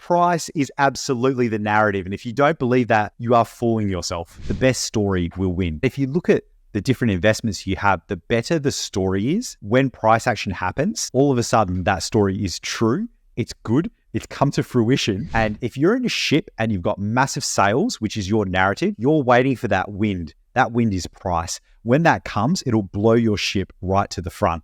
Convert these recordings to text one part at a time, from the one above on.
price is absolutely the narrative. And if you don't believe that, you are fooling yourself. The best story will win. If you look at the different investments you have, the better the story is. When price action happens, all of a sudden that story is true. It's good. It's come to fruition. And if you're in a ship and you've got massive sales, which is your narrative, you're waiting for that wind. That wind is price. When that comes, it'll blow your ship right to the front.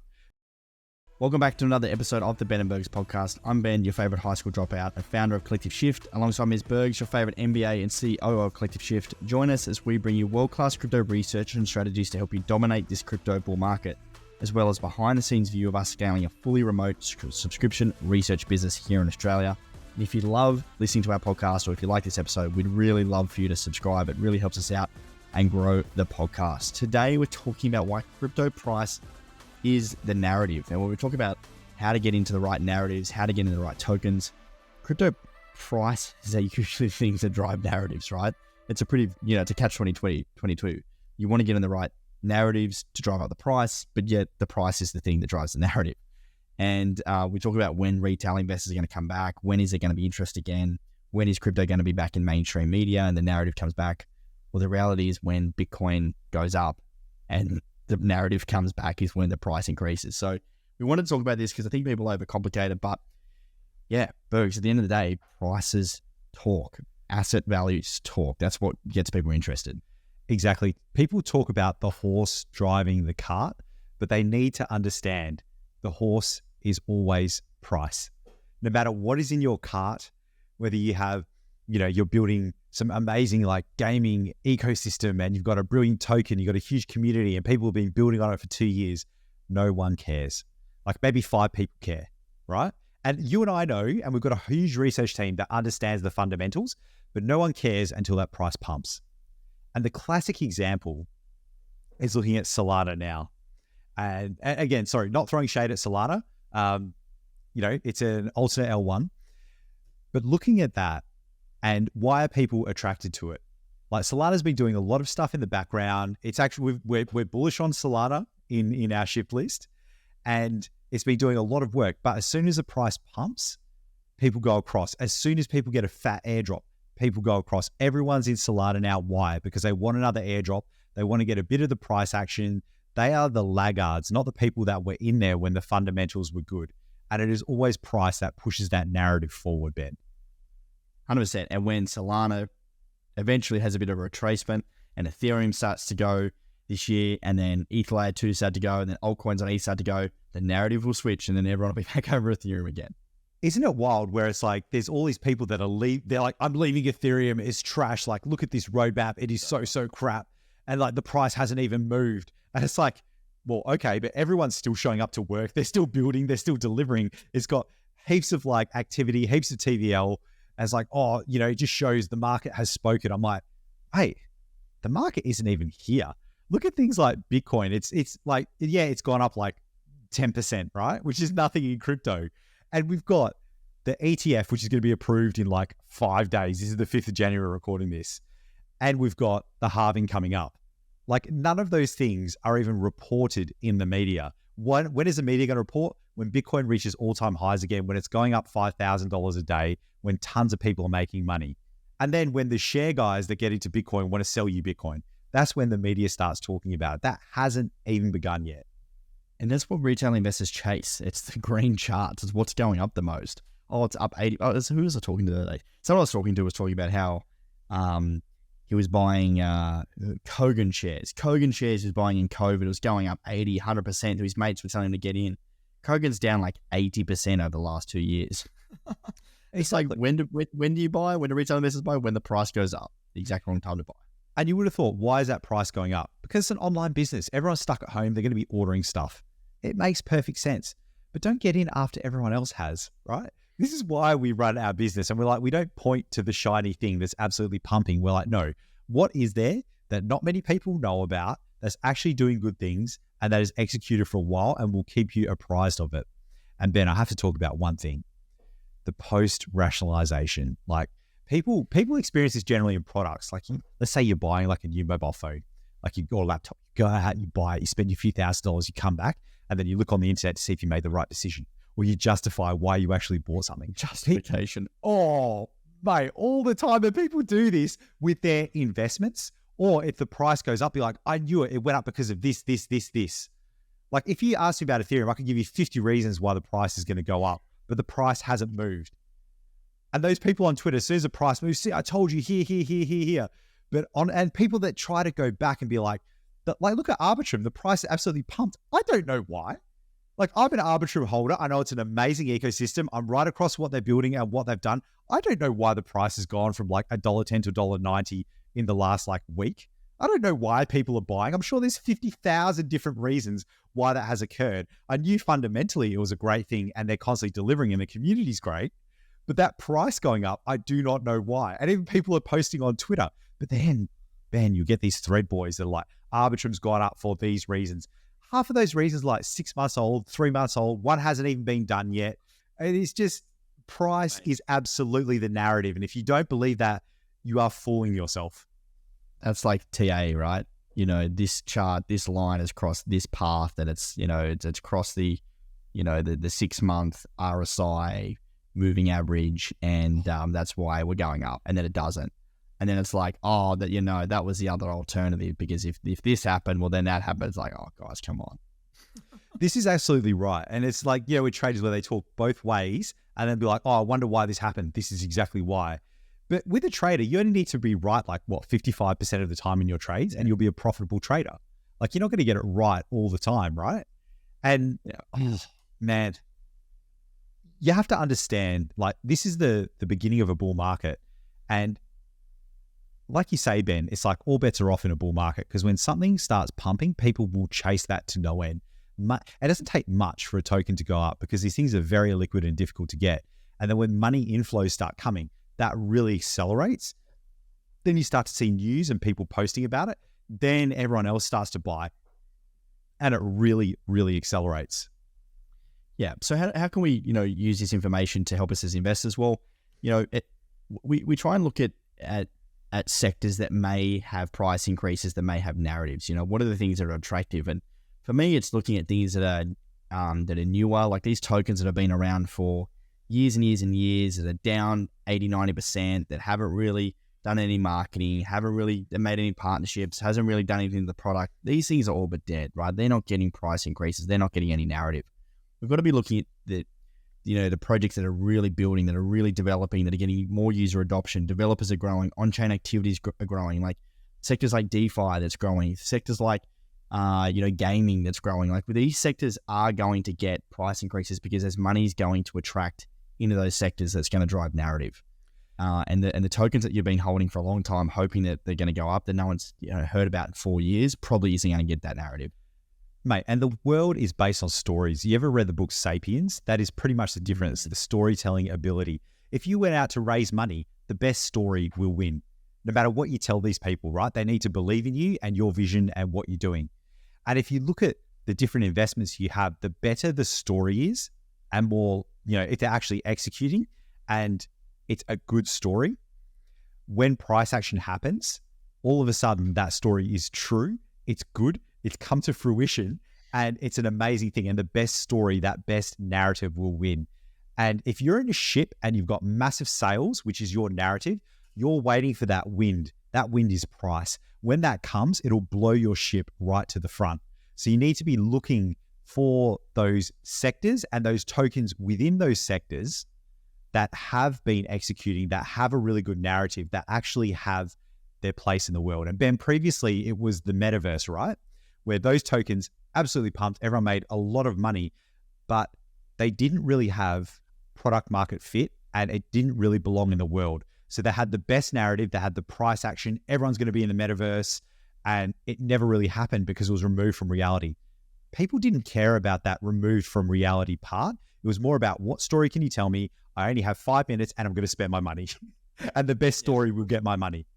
Welcome back to another episode of the Ben Bergs podcast. I'm Ben, your favorite high school dropout and founder of Collective Shift. Alongside Ms. Bergs, your favorite MBA and CEO of Collective Shift. Join us as we bring you world-class crypto research and strategies to help you dominate this crypto bull market, as well as behind-the-scenes view of us scaling a fully remote subscription research business here in Australia. And if you love listening to our podcast, or if you like this episode, we'd really love for you to subscribe. It really helps us out and grow the podcast. Today, we're talking about why crypto price is the narrative. And when we talk about how to get into the right narratives, how to get into the right tokens, crypto price is usually things that drive narratives, right? It's a pretty, it's a catch 22. You want to get in the right narratives to drive up the price, but yet the price is the thing that drives the narrative. And we talk about when retail investors are going to come back, when is there going to be interest again, when is crypto going to be back in mainstream media and the narrative comes back. Well, the reality is when Bitcoin goes up and the narrative comes back is when the price increases. So we wanted to talk about this because I think people overcomplicate it, but yeah, Bergs, at the end of the day, prices talk, asset values talk. That's what gets people interested. Exactly. People talk about the horse driving the cart, but they need to understand the horse is always price. No matter what is in your cart, whether you have, you're building some amazing like gaming ecosystem and you've got a brilliant token, you've got a huge community and people have been building on it for 2 years, no one cares. Like maybe 5 people care, right? And you and I know, and we've got a huge research team that understands the fundamentals, but no one cares until that price pumps. And the classic example is looking at Solana now. And again, sorry, not throwing shade at Solana. It's an alternate L1. But looking at that and why are people attracted to it? Like Solana's been doing a lot of stuff in the background. It's actually, we're bullish on Solana in our shift list. And it's been doing a lot of work. But as soon as the price pumps, people go across. As soon as people get a fat airdrop, people go across. Everyone's in Solana now. Why? Because they want another airdrop. They want to get a bit of the price action. They are the laggards, not the people that were in there when the fundamentals were good. And it is always price that pushes that narrative forward, Ben. 100%. And when Solana eventually has a bit of a retracement and Ethereum starts to go this year, and then ETH Layer 2 start to go, and then altcoins on ETH start to go, the narrative will switch and then everyone will be back over Ethereum again. Isn't it wild where it's like, there's all these people that they're like, I'm leaving Ethereum, it's trash. Like, look at this roadmap. It is so crap. And like the price hasn't even moved. And it's like, well, okay, but everyone's still showing up to work. They're still building, they're still delivering. It's got heaps of like activity, heaps of TVL. As like, it just shows the market has spoken. I'm like, hey, the market isn't even here. Look at things like Bitcoin. It's like, yeah, it's gone up like 10%, right? Which is nothing in crypto. And we've got the ETF, which is going to be approved in like 5 days. This is the 5th of January recording this. And we've got the halving coming up. Like none of those things are even reported in the media. When is the media going to report? When Bitcoin reaches all-time highs again, when it's going up $5,000 a day, when tons of people are making money. And then when the share guys that get into Bitcoin want to sell you Bitcoin, that's when the media starts talking about it. That hasn't even begun yet. And that's what retail investors chase. It's the green charts. It's what's going up the most. Oh, it's up 80. Oh, who was I talking to today? Someone I was talking to was talking about how he was buying Kogan shares. Kogan shares he was buying in COVID. It was going up 80, 100%. His mates were telling him to get in. Kogan's down like 80% over the last 2 years. It's like, when do you buy? When do retail investors buy? When the price goes up. The exact wrong time to buy. And you would have thought, why is that price going up? Because it's an online business. Everyone's stuck at home. They're going to be ordering stuff. It makes perfect sense. But don't get in after everyone else has, right? This is why we run our business. And we're like, we don't point to the shiny thing that's absolutely pumping. We're like, no, what is there that not many people know about that's actually doing good things and that is executed for a while and will keep you apprised of it? And Ben, I have to talk about one thing, the post-rationalization. Like people experience this generally in products. Like let's say you're buying like a new mobile phone, like you got a laptop, you go out, you buy it, you spend a few $1,000s, you come back, and then you look on the internet to see if you made the right decision. or you justify why you actually bought something. Justification. Oh, mate, all the time. And people do this with their investments. Or if the price goes up, you're like, I knew it. It went up because of this, this, this, this. Like if you ask me about Ethereum, I can give you 50 reasons why the price is going to go up, but the price hasn't moved. And those people on Twitter, as soon as the price moves, see, I told you here. And people that try to go back and be like, look at Arbitrum, the price is absolutely pumped. I don't know why. Like I'm an Arbitrum holder. I know it's an amazing ecosystem. I'm right across what they're building and what they've done. I don't know why the price has gone from like $1.10 to $1.90 in the last like week. I don't know why people are buying. I'm sure there's 50,000 different reasons why that has occurred. I knew fundamentally it was a great thing and they're constantly delivering and the community's great. But that price going up, I do not know why. And even people are posting on Twitter. But then, Ben, you get these thread boys that are like, Arbitrum's gone up for these reasons. Half of those reasons are like 6 months old, 3 months old. One hasn't even been done yet. And it's just, price is absolutely the narrative. And if you don't believe that, you are fooling yourself. That's like TA, right? You know, this chart, this line has crossed this path and it's, you know, it's crossed the 6 month RSI moving average. And that's why we're going up. And then it doesn't. And then it's like, oh, that, you know, that was the other alternative because if this happened, well, then that happened. It's like, oh, guys, come on. This is absolutely right. And it's like, yeah, with traders where they talk both ways and then be like, oh, I wonder why this happened. This is exactly why. But with a trader, you only need to be right like, 55% of the time in your trades and you'll be a profitable trader. Like, you're not going to get it right all the time, right? And, man, you have to understand, like, this is the beginning of a bull market. And like you say, Ben, it's like all bets are off in a bull market because when something starts pumping, people will chase that to no end. It doesn't take much for a token to go up because these things are very liquid and difficult to get. And then when money inflows start coming, that really accelerates. Then you start to see news and people posting about it. Then everyone else starts to buy. And it really, really accelerates. Yeah. So how can we, you know, use this information to help us as investors? Well, you know, we try and look at sectors that may have price increases, that may have narratives. You know, what are the things that are attractive? And for me, it's looking at things that are newer, like these tokens that have been around for years and years and years, that are down 80, 90%, that haven't really done any marketing, haven't really made any partnerships, hasn't really done anything to the product. These things are all but dead, right? They're not getting price increases. They're not getting any narrative. We've got to be looking at the projects that are really building, that are really developing, that are getting more user adoption. Developers are growing, on-chain activities are growing, like sectors like DeFi that's growing, sectors like gaming that's growing. Like these sectors are going to get price increases because there's money is going to attract into those sectors that's going to drive narrative. And the tokens that you've been holding for a long time, hoping that they're going to go up, that no one's heard about in 4 years, probably isn't going to get that narrative. Mate, and the world is based on stories. You ever read the book Sapiens? That is pretty much the difference, the storytelling ability. If you went out to raise money, the best story will win. No matter what you tell these people, right? They need to believe in you and your vision and what you're doing. And if you look at the different investments you have, the better the story is and more, if they're actually executing and it's a good story, when price action happens, all of a sudden that story is true, it's good, it's come to fruition, and it's an amazing thing. And the best story, that best narrative will win. And if you're in a ship and you've got massive sales, which is your narrative, you're waiting for that wind. That wind is price. When that comes, it'll blow your ship right to the front. So you need to be looking for those sectors and those tokens within those sectors that have been executing, that have a really good narrative, that actually have their place in the world. And Ben, previously it was the metaverse, right? Where those tokens absolutely pumped, everyone made a lot of money, but they didn't really have product market fit and it didn't really belong in the world. So they had the best narrative, they had the price action, everyone's going to be in the metaverse, and it never really happened because it was removed from reality. People didn't care about that removed from reality part. It was more about what story can you tell me? I only have 5 minutes and I'm going to spend my money. And the best story will get my money.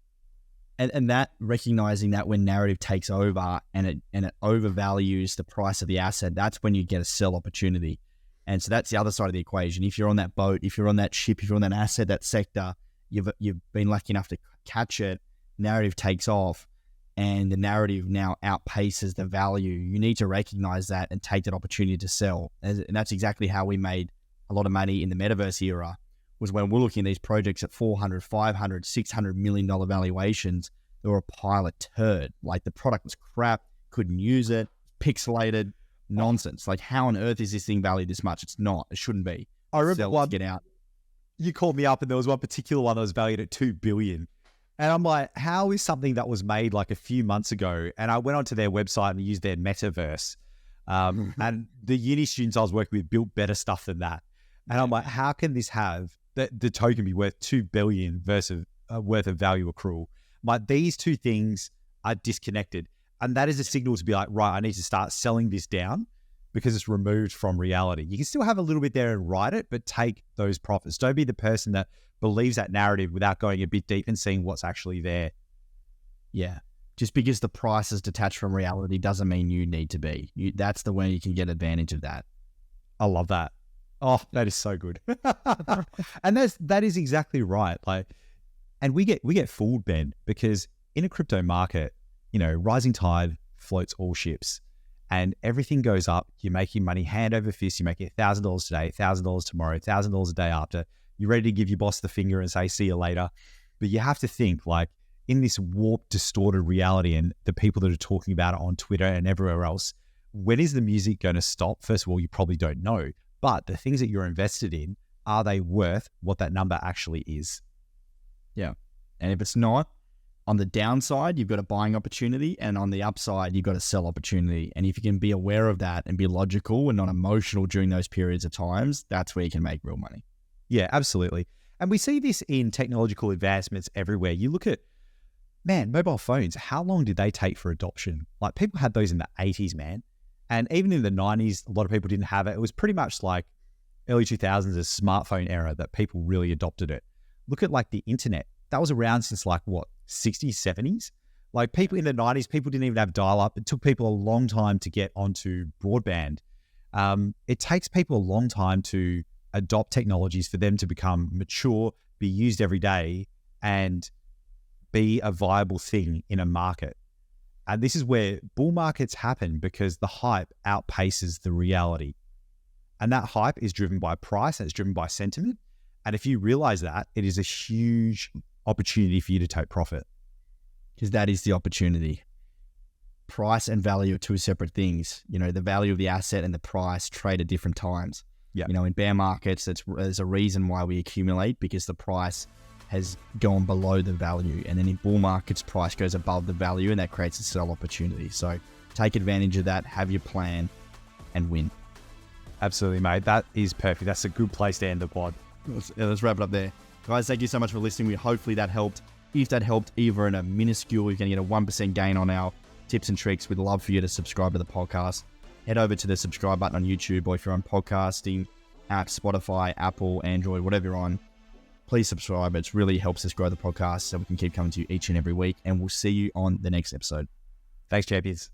And that recognizing that when narrative takes over and it overvalues the price of the asset, that's when you get a sell opportunity. And so that's the other side of the equation. If you're on that boat, if you're on that ship, if you're on that asset, that sector, you've been lucky enough to catch it, narrative takes off, and the narrative now outpaces the value, you need to recognize that and take that opportunity to sell. And that's exactly how we made a lot of money in the metaverse era, was when we're looking at these projects at 400, 500, $600 million valuations. They were a pile of turd. Like, the product was crap, couldn't use it, pixelated, nonsense. Like, how on earth is this thing valued this much? It's not. It shouldn't be. I remember Sell it to get out. You called me up and there was one particular one that was valued at $2 billion. And I'm like, how is something that was made like a few months ago? And I went onto their website and used their metaverse. And the uni students I was working with built better stuff than that. And I'm like, how can this have the token be worth $2 billion versus worth of value accrual? Like, these two things are disconnected. And that is a signal to be like, right, I need to start selling this down because it's removed from reality. You can still have a little bit there and ride it, but take those profits. Don't be the person that believes that narrative without going a bit deep and seeing what's actually there. Yeah. Just because the price is detached from reality doesn't mean you need to be. That's the way you can get advantage of that. I love that. Oh, that is so good. And that is exactly right. Like, and we get fooled, Ben, because in a crypto market, rising tide floats all ships, and everything goes up. You're making money hand over fist. You're making $1,000 today, $1,000 tomorrow, $1,000 a day after. You're ready to give your boss the finger and say, see you later. But you have to think, like, in this warped, distorted reality and the people that are talking about it on Twitter and everywhere else, when is the music going to stop? First of all, you probably don't know. But the things that you're invested in, are they worth what that number actually is? Yeah. And if it's not, on the downside, you've got a buying opportunity, and on the upside, you've got a sell opportunity. And if you can be aware of that and be logical and not emotional during those periods of times, that's where you can make real money. Yeah, absolutely. And we see this in technological advancements everywhere. You look at, man, mobile phones, how long did they take for adoption? Like, people had those in the 80s, man. And even in the 90s, a lot of people didn't have it. It was pretty much like early 2000s, a smartphone era that people really adopted it. Look at like the internet. That was around since like, what, 60s, 70s? Like, people in the 90s, people didn't even have dial-up. It took people a long time to get onto broadband. It takes people a long time to adopt technologies for them to become mature, be used every day, and be a viable thing in a market. And this is where bull markets happen, because the hype outpaces the reality. And that hype is driven by price, and it's driven by sentiment. And if you realize that, it is a huge opportunity for you to take profit. Because that is the opportunity. Price and value are two separate things. The value of the asset and the price trade at different times. Yeah. In bear markets, there's a reason why we accumulate, because the price has gone below the value. And then in bull markets, price goes above the value, and that creates a sell opportunity. So take advantage of that, have your plan, and win. Absolutely, mate. That is perfect. That's a good place to end the pod. Let's wrap it up there. Guys, thank you so much for listening. Hopefully that helped. If that helped, either in a minuscule, you're going to get a 1% gain on our tips and tricks. We'd love for you to subscribe to the podcast. Head over to the subscribe button on YouTube, or if you're on podcasting apps, Spotify, Apple, Android, whatever you're on, please subscribe. It really helps us grow the podcast so we can keep coming to you each and every week. And we'll see you on the next episode. Thanks, champions.